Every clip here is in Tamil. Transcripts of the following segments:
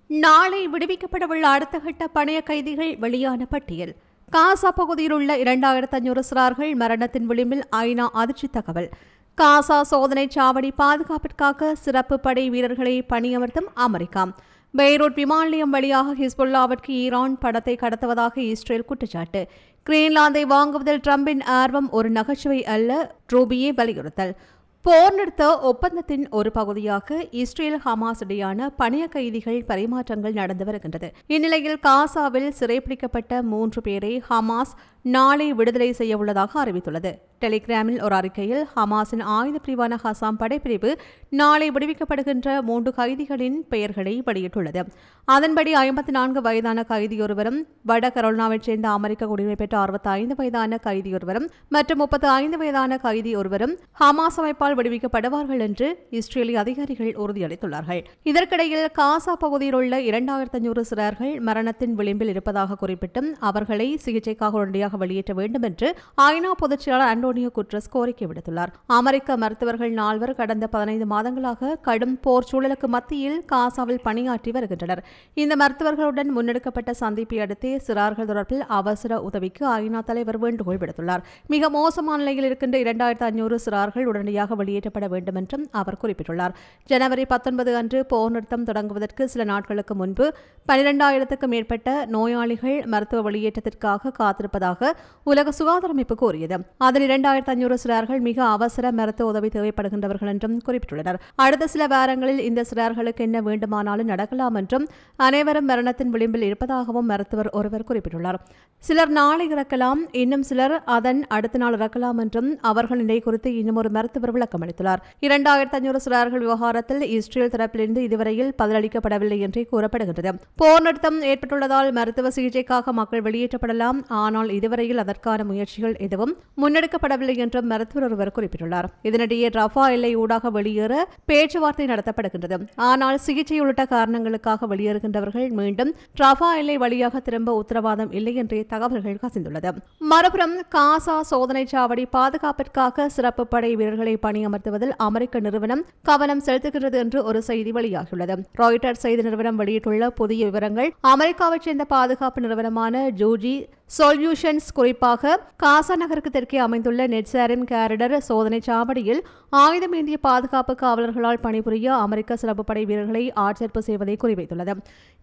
நாளை விடுவிக்கப்படவுள்ள அடுத்த கட்ட பணைய கைதிகள் வெளியான பட்டியல். காசா பகுதியில் உள்ள 2500 சிறார்கள் மரணத்தின் விளிம்பில் ஐநா அதிர்ச்சி தகவல். காசா சோதனை சாவடி பாதுகாப்பிற்காக சிறப்பு படை வீரர்களை பணியமர்த்தும் அமெரிக்கா. பெய்ரூட் விமான நிலையம் வழியாக ஹிஸ்புல்லாவிற்கு ஈரான் பணத்தை கடத்துவதாக இஸ்ரேல் குற்றச்சாட்டு. கிரீன்லாந்தை வாங்குவதில் டிரம்பின் ஆர்வம் ஒரு நகைச்சுவை அல்ல, ரூபியே வலியுறுத்தல். போர் நிறுத்த ஒப்பந்தத்தின் ஒரு பகுதியாக இஸ்ரேல் ஹமாஸ் இடையான பணைய கைதிகள் பரிமாற்றங்கள் நடந்து வருகின்றது. இந்நிலையில் காசாவில் சிறைப்பிடிக்கப்பட்ட 3 பேரை ஹமாஸ் நாளை விடுதலை செய்ய உள்ளதாக அறிவித்துள்ளது. டெலிகிராமில் ஒரு அறிக்கையில் ஹமாஸின் ஆயுத பிரிவான ஹசாம் படைப்பிரிவு நாளை விடுவிக்கப்படுகின்ற 3 கைதிகளின் பெயர்களை வெளியிட்டுள்ளது. அதன்படி 54 வயதான கைதியொருவரும், வட கரோலினாவைச் சேர்ந்த அமெரிக்க குடியுரிமை பெற்ற 65 வயதான கைதியொருவரும் மற்றும் 35 வயதான கைதி ஒருவரும் ஹமாஸ் அமைப்பால் விடுவிக்கப்படுவார்கள் என்று இஸ்ரேலிய அதிகாரிகள் உறுதியளித்துள்ளார்கள். இதற்கிடையில் காசா பகுதியில் உள்ள 2500 சிறார்கள் மரணத்தின் விளிம்பில் இருப்பதாக குறிப்பிட்டும் அவர்களை சிகிச்சைக்காக உடனடியாக வெளியேற்ற வேண்டும் என்று ஐநா பொதுச் செயலாளர் அண்டோனியோ குட்ரஸ் கோரிக்கை விடுத்துள்ளார். அமெரிக்க மருத்துவர்கள் 4 கடந்த 15 மாதங்களாக கடும் போர் சூழலுக்கு மத்தியில் காசாவில் பணியாற்றி வருகின்றனர். இந்த மருத்துவர்களுடன் முன்னெடுக்கப்பட்ட சந்திப்பை அடுத்தே சிறார்கள் தொடர்பில் அவசர உதவிக்கு ஐநா தலைவர் வேண்டுகோள் விடுத்துள்ளார். மிக மோசமான நிலையில் இருக்கின்ற 2500 சிறார்கள் உடனடியாக வெளியேற்றப்பட வேண்டும் என்றும் அவர் குறிப்பிட்டுள்ளார். ஜனவரி 19 அன்று போர் நிறுத்தம் தொடங்குவதற்கு சில நாட்களுக்கு முன்பு 12,000க்கும் மேற்பட்ட நோயாளிகள் மருத்துவ வெளியேற்றத்திற்காக காத்திருப்பதாக உலக சுகாதார அமைப்பு கூறியது. அதில் 2500 சிறார்கள் மிக அவசர மருத்துவ உதவி தேவைப்படுகின்றவர்கள் என்றும் குறிப்பிட்டுள்ளனர். அடுத்த சில வாரங்களில் இந்த சிறார்களுக்கு என்ன வேண்டுமானாலும் நடக்கலாம் என்றும் அனைவரும் மரணத்தின் விளிம்பில் இருப்பதாகவும் மருத்துவர் ஒருவர் குறிப்பிட்டுள்ளார். சிலர் நாளை இறக்கலாம், இன்னும் சிலர் அதன் அடுத்த நாள் இறக்கலாம் என்றும் அவர்கள் நிலை குறித்து இன்னும் ஒரு மருத்துவர் விளக்கம் அளித்துள்ளார். 2500 சிறார்கள் விவகாரத்தில் இஸ்ரேல் தரப்பிலிருந்து இதுவரையில் பதிலளிக்கப்படவில்லை என்றே கூறப்படுகின்றது. போர் நிறுத்தம் ஏற்பட்டுள்ளதால் மருத்துவ சிகிச்சைக்காக மக்கள் வெளியேற்றப்படலாம், ஆனால் இதுவரையில் அதற்கான முயற்சிகள் எதுவும் முன்னெடுக்கப்படவில்லை என்றும் மருத்துவர் ஒருவர் குறிப்பிட்டுள்ளார். இதனிடையே ரஃபா எல்லை ஊடாக வெளியேற பேச்சுவார்த்தை நடத்தப்படுகின்றது. ஆனால் சிகிச்சை உள்ளிட்ட காரணங்களுக்காக வெளியேறுகின்றவர்கள் மீண்டும் ரஃபா எல்லை வழியாக திரும்ப உத்தரவாதம் இல்லை என்றே தகவல்கள் கசிந்துள்ளது. மறுபுறம் காசா சோதனை சாவடி பாதுகாப்பிற்காக சிறப்பு படை வீரர்களை பணியமர்த்துவதில் அமெரிக்க நிறுவனம் கவனம் செலுத்துகிறது என்று ஒரு செய்தி வெளியாகியுள்ளது. ராய்ட்டர்ஸ் செய்தி நிறுவனம் வெளியிட்டுள்ள புதிய விவரங்கள் அமெரிக்காவைச் சேர்ந்த பாதுகாப்பு நிறுவனமான ஜூஜி சொல்யூஷன்ஸ் குறிப்பாக காசா நகருக்கு தெற்கே அமைந்துள்ள நெட்சாரிம் கேரிடர் சோதனை சாவடியில் ஆயுதமேந்திய பாதுகாப்பு காவலர்களால் பணிபுரிய அமெரிக்க சிறப்பு படை வீரர்களை ஆட்சேர்ப்பு செய்வதை குறிவைத்துள்ளது.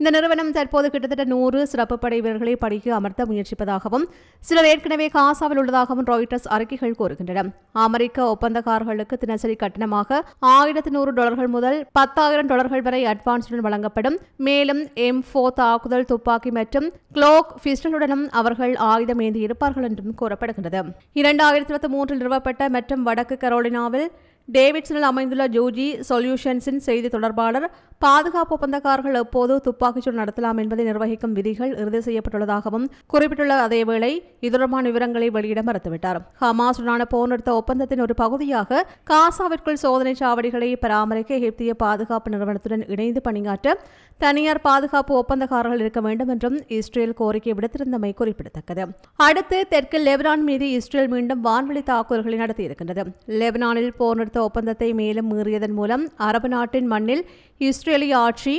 இந்த நிறுவனம் தற்போது கிட்டத்தட்ட 100 சிறப்பு படை வீரர்களை பணிக்கு அமர்த்த முயற்சிப்பதாகவும் சிலர் ஏற்கனவே காசாவில் உள்ளதாகவும் ராய்ட்டர்ஸ் அறிக்கைகள் கூறுகின்றன. அமெரிக்க ஒப்பந்தக்காரர்களுக்கு தினசரி கட்டணமாக $1,100 முதல் $10,000 வரை அட்வான்ஸுடன் வழங்கப்படும். மேலும் M4 தாக்குதல் துப்பாக்கி மற்றும் குளோக் பிஸ்டலுடனும் அவர்கள் ஆயுதம் ஏந்தி இருப்பார்கள் என்றும் கூறப்படுகிறது. 2023 நிறுவப்பட்ட மற்றும் வடக்கு கரோலினாவில் டேவிட்சனில் அமைந்துள்ள ஜூஜி சொல்யூஷன்ஸின் செய்தி தொடர்பாளர் பாதுகாப்பு ஒப்பந்தக்காரர்கள் எப்போது துப்பாக்கிச்சூடு நடத்தலாம் என்பதை நிர்வகிக்கும் விதிகள் இறுதி செய்யப்பட்டுள்ளதாகவும் குறிப்பிட்டுள்ள அதேவேளை இது தொடர்பான விவரங்களை வெளியிட மறுத்துவிட்டார். ஹமாஸுடனான போர் நிறுத்த ஒப்பந்தத்தின் ஒரு பகுதியாக காசாவிற்குள் சோதனை சாவடிகளை பராமரிக்க எகிப்திய பாதுகாப்பு நிறுவனத்துடன் இணைந்து பணியாற்ற தனியார் பாதுகாப்பு ஒப்பந்தக்காரர்கள் இருக்க வேண்டும் என்றும் இஸ்ரேல் கோரிக்கை விடுத்திருந்தமை குறிப்பிடத்தக்கது. அடுத்து தெற்கு லெபனான் மீது இஸ்ரேல் மீண்டும் வான்வெளி தாக்குதல்களை நடத்தியிருக்கின்றது. லெபனானில் போர் நிறுத்த ஒப்பந்தத்தை மேலும் மீறியதன் மூலம் அரபு நாட்டின் மண்ணில் இஸ்ரேலிய ஆட்சி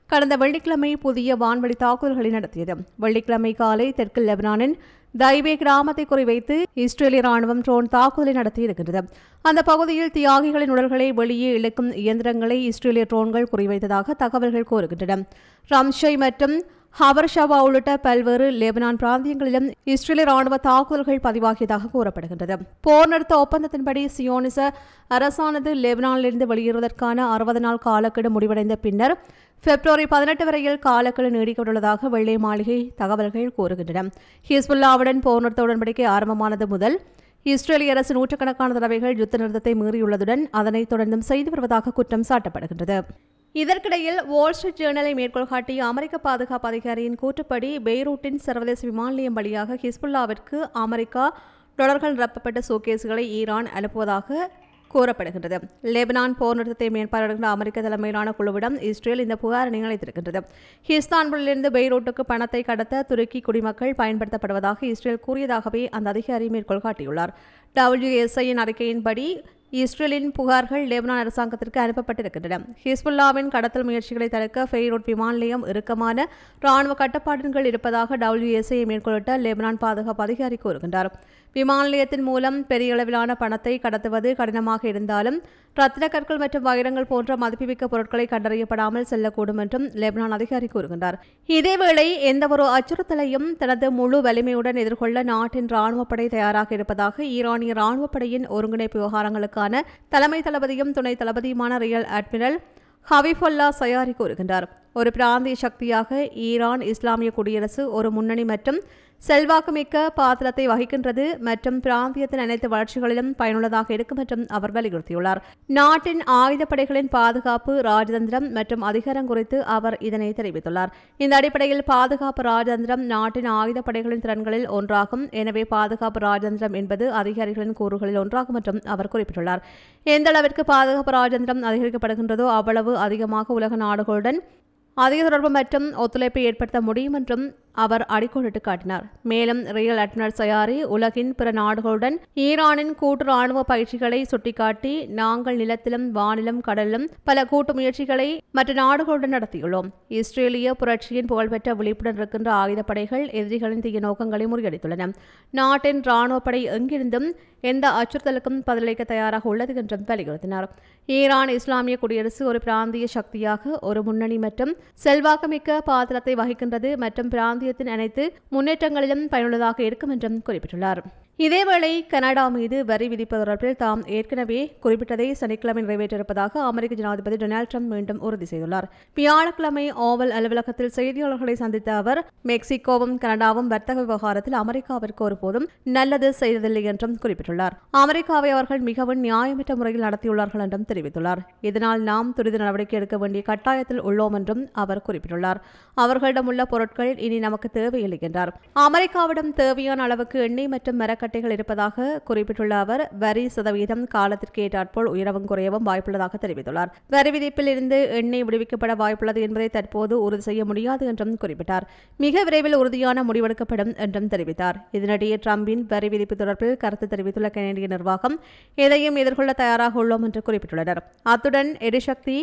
கடந்த வெள்ளிக்கிழமை புதிய வான்வெளி தாக்குதல்களை நடத்தியது. வெள்ளிக்கிழமை காலை தெற்கு லெபனானின் தைவே கிராமத்தை குறிவைத்து இஸ்ரேலிய ராணுவம் ட்ரோன் தாக்குதலை நடத்தியிருக்கின்றது. அந்த பகுதியில் தியாகிகளின் உடல்களை வெளியே இழுக்கும் இயந்திரங்களை இஸ்ரேலிய ட்ரோன்கள் குறிவைத்ததாக தகவல்கள் கூறுகின்றன. ரம்ஷை மற்றும் ஹவர்ஷவா உள்ளிட்ட பல்வேறு லெபனான் பிராந்தியங்களிலும் இஸ்ரேலிய ராணுவ தாக்குதல்கள் பதிவாகியதாக கூறப்படுகின்றது. போர் நிறுத்த ஒப்பந்தத்தின்படி சியோனிச அரசானது லெபனானிலிருந்து வெளியேறுவதற்கான 60 நாள் காலக்கெடு முடிவடைந்த பின்னர் பிப்ரவரி 18 வரையில் காலக்கெடு நீடிக்கப்பட்டுள்ளதாக வெள்ளை மாளிகை தகவல்கள் கூறுகின்றன. ஹிஸ்புல்லாவுடன் போர் நிறுத்த உடன்படிக்கை ஆரம்பமானது முதல் இஸ்ரேலிய அரசு நூற்றுக்கணக்கான தடவைகள் யுத்த நிறுத்தத்தை மீறியுள்ளதுடன் அதனைத் தொடர்ந்தும் செய்து வருவதாக குற்றம் சாட்டப்படுகின்றது. இதற்கிடையில் வால் ஸ்ட்ரீட் ஜேர்னலை மேற்கோள் காட்டிய அமெரிக்க பாதுகாப்பு அதிகாரியின் கூற்றுப்படி பெய்ரூட்டின் சர்வதேச விமான நிலையம் வழியாக ஹிஸ்புல்லாவிற்கு அமெரிக்கா டாலர்கள் நிரப்பப்பட்ட சூட்கேஸ்களை ஈரான் அனுப்புவதாக கூறப்படுகின்றது. லெபனான் போர் நிறுத்தத்தை மேற்பார்வையிடுகின்ற அமெரிக்க தலைமையிலான குழுவிடம் இஸ்ரேல் இந்த புகாரினை அளித்திருக்கின்றது. இஸ்தான்புல்லிருந்து பெய்ரூட்டுக்கு பணத்தை கடத்த துருக்கி குடிமக்கள் பயன்படுத்தப்படுவதாக இஸ்ரேல் கூறியதாகவே அந்த அதிகாரி மேற்கோள் காட்டியுள்ளார். WSIயின் அறிக்கையின்படி இஸ்ரேலின் புகார்கள் லெபனான் அரசாங்கத்திற்கு அனுப்பப்பட்டிருக்கின்றன. ஹிஸ்புல்லாவின் கடத்தல் முயற்சிகளை தடுக்க பெய்ரூட் விமான நிலையம் இறுக்கமான ராணுவ கட்டுப்பாடுகள் இருப்பதாக WSA மேற்கொள்ளிட்ட லெபனான் பாதுகாப்பு அதிகாரி கூறுகின்றார். விமான நிலையத்தின் மூலம் பெரிய அளவிலான பணத்தை கடத்துவது கடினமாக இருந்தாலும் ரத்தின கற்கள் மற்றும் வைரங்கள் போன்ற மதிப்புமிக்க பொருட்களை கண்டறியப்படாமல் செல்லக்கூடும் என்றும் லெபனான் அதிகாரி கூறுகின்றார். இதேவேளை எந்தவொரு அச்சுறுத்தலையும் தனது முழு வலிமையுடன் எதிர்கொள்ள நாட்டின் ராணுவப்படை தயாராக இருப்பதாக ஈரானிய ராணுவப்படையின் ஒருங்கிணைப்பு விவகாரங்களுக்கான தலைமை தளபதியும் துணை தளபதியுமான ரியல் அட்மிரல் ஹபீபுல்லா சயாரி கூறுகின்றார். ஒரு பிராந்திய சக்தியாக ஈரான் இஸ்லாமிய குடியரசு ஒரு முன்னணி மற்றும் செல்வாக்குமிக்க பாத்திரத்தை வகிக்கின்றது மற்றும் பிராந்தியத்தின் அனைத்து வளர்ச்சிகளிலும் பயனுள்ளதாக இருக்கும் என்றும் அவர் வலியுறுத்தியுள்ளார். நாட்டின் ஆயுதப்படைகளின் பாதுகாப்பு ராஜதந்திரம் மற்றும் அதிகாரம் குறித்து அவர் இதனை தெரிவித்துள்ளார். இந்த அடிப்படையில் பாதுகாப்பு ராஜதந்திரம் நாட்டின் ஆயுதப்படைகளின் திறன்களில் ஒன்றாகும். எனவே பாதுகாப்பு ராஜதந்திரம் என்பது அதிகாரிகளின் கூறுகளில் ஒன்றாகும் என்றும் அவர் குறிப்பிட்டுள்ளார். எந்த அளவிற்கு பாதுகாப்பு ராஜதந்திரம் அதிகரிக்கப்படுகின்றதோ அவ்வளவு அதிகமாக உலக நாடுகளுடன் அதிக தொடர்பு மற்றும் ஒத்துழைப்பை ஏற்படுத்த முடியும் என்றும் அவர் அடிக்கோடிட்டு காட்டினார். மேலும் ரியல் அட்மிரல் சயாரி உலகின் பிற நாடுகளுடன் ஈரானின் கூட்டு ராணுவ பயிற்சிகளை சுட்டிக்காட்டி நாங்கள் நிலத்திலும் வானிலும் கடலிலும் பல கூட்டு முயற்சிகளை மற்ற நாடுகளுடன் நடத்தியுள்ளோம். இஸ்ரேலிய புரட்சியின் புகழ்பெற்ற விழிப்புடன் இருக்கின்ற ஆயுதப்படைகள் எதிரிகளின் தீய நோக்கங்களை முறியடித்துள்ளன. நாட்டின் ராணுவப்படை எங்கிருந்தும் எந்த அச்சுறுத்தலுக்கும் பதிலளிக்க தயாராக உள்ளது என்றும் வலியுறுத்தினார். ஈரான் இஸ்லாமிய குடியரசு ஒரு பிராந்திய சக்தியாக ஒரு முன்னணி மற்றும் செல்வாக்குமிக்க பாத்திரத்தை வகிக்கின்றது மற்றும் பிராந்தியத்தின் அனைத்து முன்னேற்றங்களிலும் பயனுள்ளதாக இருக்கும் என்றும் குறிப்பிட்டுள்ளார். இதேவேளை கனடா மீது வரி விதிப்பது தொடர்பில் தாம் ஏற்கனவே குறிப்பிட்டதை சனிக்கிழமை நிறைவேற்றியிருப்பதாக அமெரிக்க ஜனாதிபதி டொனால்டு ட்ரம்ப் மீண்டும் உறுதி செய்துள்ளார். வியாழக்கிழமை ஓவல் அலுவலகத்தில் செய்தியாளர்களை சந்தித்த அவர் மெக்சிகோவும் கனடாவும் வர்த்தக விவகாரத்தில் அமெரிக்காவிற்கு ஒருபோதும் நல்லது செய்ததில்லை என்றும் குறிப்பிட்டுள்ளார். அமெரிக்காவை அவர்கள் மிகவும் நியாயமற்ற முறையில் நடத்தியுள்ளார்கள் என்றும் தெரிவித்துள்ளார். இதனால் நாம் துரித நடவடிக்கை எடுக்க வேண்டிய கட்டாயத்தில் உள்ளோம் என்றும் அவர் குறிப்பிட்டுள்ளார். அவர்களிடமுள்ள பொருட்கள் இனி நமக்கு தேவையில்லை என்றார். அமெரிக்காவிடம் தேவையான அளவுக்கு எண்ணெய் மற்றும் மரக்கட்டைகள் இருப்பதாக குறிப்பிட்டுள்ள அவர் வரி சதவீதம் காலத்திற்கு ஏற்றாற்போல் உயரவும் குறையவும் வாய்ப்புள்ளதாக தெரிவித்துள்ளார். வரி விதிப்பில் இருந்து எண்ணெய் விடுவிக்கப்பட வாய்ப்புள்ளது என்பதை தற்போது உறுதி செய்ய முடியாது என்றும் குறிப்பிட்டார். மிக விரைவில் உறுதியான முடிவெடுக்கப்படும் என்றும் தெரிவித்தார். இதனிடையே ட்ரம்பின் வரி விதிப்பு தொடர்பில் கருத்து தெரிவித்துள்ள கனேடிய நிர்வாகம் எதையும் எதிர்கொள்ள தயாராக உள்ளோம் என்று குறிப்பிட்டுள்ளனர். அத்துடன் எரிசக்தி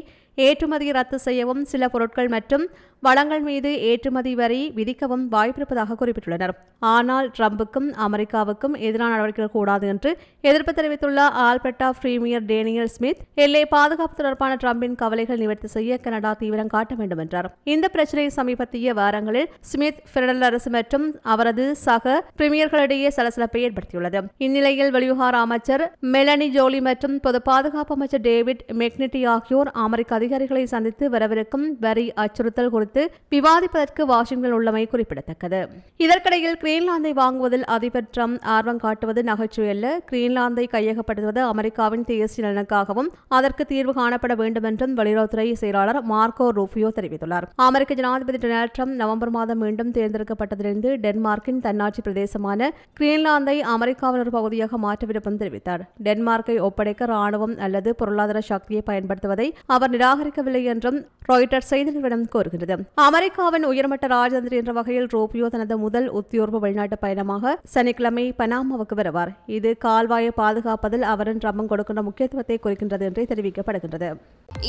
ஏற்றுமதியை ரத்து செய்யவும் சில பொருட்கள் மற்றும் வளங்கள் மீது ஏற்றுமதி வரி விதிக்கவும் வாய்ப்பிருப்பதாக குறிப்பிட்டுள்ளனர். ஆனால் ட்ரம்புக்கும் அமெரிக்காவுக்கும் எதிரான நடவடிக்கைகள் கூடாது என்று எதிர்ப்பு தெரிவித்துள்ள ஆல்பர்டா பிரீமியர் டேனியல் ஸ்மித் எல்லை பாதுகாப்பு தொடர்பான ட்ரம்பின் கவலைகள் நிவர்த்தி செய்ய கனடா தீவிரம் காட்ட வேண்டும் என்றார். இந்த பிரச்சினை சமீபத்திய வாரங்களில் ஸ்மித் பெடரல் அரசு மற்றும் அவரது சக பிரீமியர்களிடையே சலசலப்பை ஏற்படுத்தியுள்ளது. இந்நிலையில் வெளிவிவகார அமைச்சர் மெலனி ஜோலி மற்றும் பொது பாதுகாப்பு அமைச்சர் டேவிட் மெக்னிட்டி ஆகியோர் அமெரிக்க அதிகாரிகளை சந்தித்து வரவிருக்கும் வரி அச்சுறுத்தல் குறித்து விவாதிப்பதற்கு வாஷிங்டன் உள்ளமை குறிப்பிடத்தக்கது. இதற்கிடையில் கிரீன்லாந்தை வாங்குவதில் அதிபர் ட்ரம்ப் ஆர்வம் காட்டுவது நகைச்சுவை அல்ல. கிரீன்லாந்தை கையகப்படுத்துவது அமெரிக்காவின் தேசிய நலனுக்காகவும் அதற்கு தீர்வு காணப்பட வேண்டும் என்றும் வெளியுறவுத்துறை செயலாளர் மார்க்கோ ரூபியோ தெரிவித்துள்ளார். அமெரிக்க ஜனாதிபதி டொனால்டு ட்ரம்ப் நவம்பர் மாதம் மீண்டும் தேர்ந்தெடுக்கப்பட்டதிலிருந்து டென்மார்க்கின் தன்னாட்சி பிரதேசமான கிரீன்லாந்தை அமெரிக்காவின் ஒரு பகுதியாக மாற்ற விருப்பம் தெரிவித்தார். டென்மார்க்கை ஒப்படைக்க ராணுவம் அல்லது பொருளாதார சக்தியை பயன்படுத்துவதை அவர் நிராகரிக்கவில்லை என்றும் ராய்ட்டர்ஸ் செய்தி நிறுவனம் கூறுகிறது. அமெரிக்காவின் உயர்மட்ட ராஜதந்திரி என்ற வகையில் ரூபியோ தனது முதல் உத்தியோர்வு வெளிநாட்டு பயணமாக சனிக்கிழமை பனாமாவுக்கு வருவார். இது கால்வாயை பாதுகாப்பதில் அவரின் ட்ரம்பும் கொடுக்கின்ற முக்கியத்துவத்தை குறிக்கின்றது என்று தெரிவிக்கப்படுகின்றது.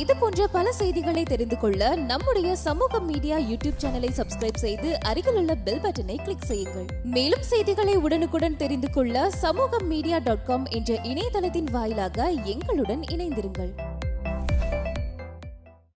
இது போன்ற பல செய்திகளை தெரிந்து கொள்ள நம்முடைய சமூக மீடியா யூடியூப் சேனலை சப்ஸ்கிரைப் செய்து அருகில் உள்ள பெல் பட்டனை கிளிக் செய்யுங்கள். மேலும் செய்திகளை உடனுக்குடன் தெரிந்து கொள்ள சமூகமீடியா.com என்ற இணையதளத்தின் வாயிலாக எங்களுடன் இணைந்திருங்கள்.